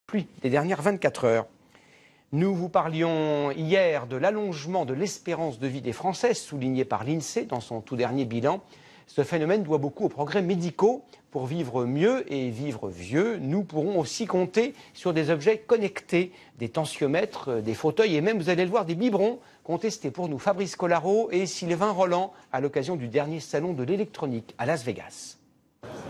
pluie des dernières 24 heures. Nous vous parlions hier de l'allongement de l'espérance de vie des Français, souligné par l'INSEE dans son tout dernier bilan. Ce phénomène doit beaucoup aux progrès médicaux. Pour vivre mieux et vivre vieux, nous pourrons aussi compter sur des objets connectés, des tensiomètres, des fauteuils et même, vous allez le voir, des biberons qu'ont testé pour nous Fabrice Collaro et Sylvain Roland à l'occasion du dernier salon de l'électronique à Las Vegas.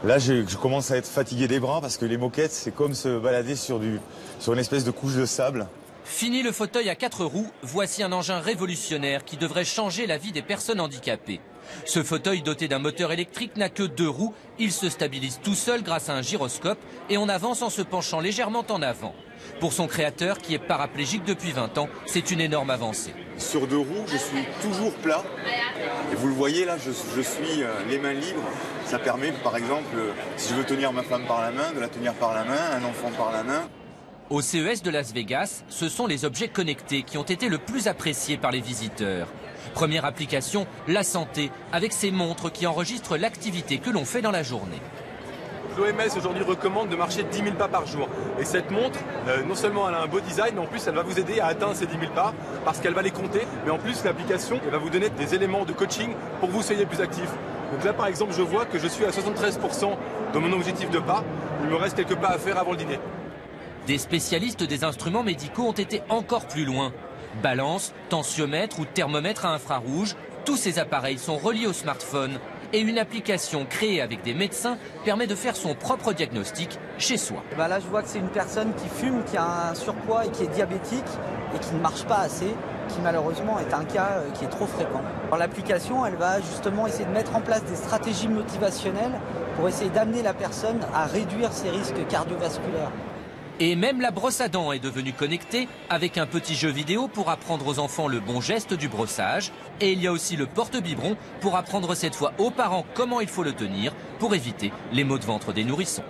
Là, je commence à être fatigué des bras parce que les moquettes, c'est comme se balader sur une espèce de couche de sable. Fini le fauteuil à 4 roues, voici un engin révolutionnaire qui devrait changer la vie des personnes handicapées. Ce fauteuil doté d'un moteur électrique n'a que 2 roues, il se stabilise tout seul grâce à un gyroscope et on avance en se penchant légèrement en avant. Pour son créateur, qui est paraplégique depuis 20 ans, c'est une énorme avancée. Sur 2 roues, je suis toujours plat. Et vous le voyez là, je suis les mains libres. Ça permet, par exemple, si je veux tenir ma femme par la main, de la tenir par la main, un enfant par la main. Au CES de Las Vegas, ce sont les objets connectés qui ont été le plus appréciés par les visiteurs. Première application, la santé, avec ces montres qui enregistrent l'activité que l'on fait dans la journée. L'OMS aujourd'hui recommande de marcher 10 000 pas par jour. Et cette montre, non seulement elle a un beau design, mais en plus elle va vous aider à atteindre ces 10 000 pas parce qu'elle va les compter. Mais en plus l'application va vous donner des éléments de coaching pour que vous soyez plus actif. Donc là par exemple je vois que je suis à 73% de mon objectif de pas. Il me reste quelques pas à faire avant le dîner. Des spécialistes des instruments médicaux ont été encore plus loin. Balance, tensiomètre ou thermomètre à infrarouge, tous ces appareils sont reliés au smartphone et une application créée avec des médecins permet de faire son propre diagnostic chez soi. Là je vois que c'est une personne qui fume, qui a un surpoids et qui est diabétique et qui ne marche pas assez, qui malheureusement est un cas qui est trop fréquent. L'application elle va justement essayer de mettre en place des stratégies motivationnelles pour essayer d'amener la personne à réduire ses risques cardiovasculaires. Et même la brosse à dents est devenue connectée avec un petit jeu vidéo pour apprendre aux enfants le bon geste du brossage. Et il y a aussi le porte-biberon pour apprendre cette fois aux parents comment il faut le tenir pour éviter les maux de ventre des nourrissons.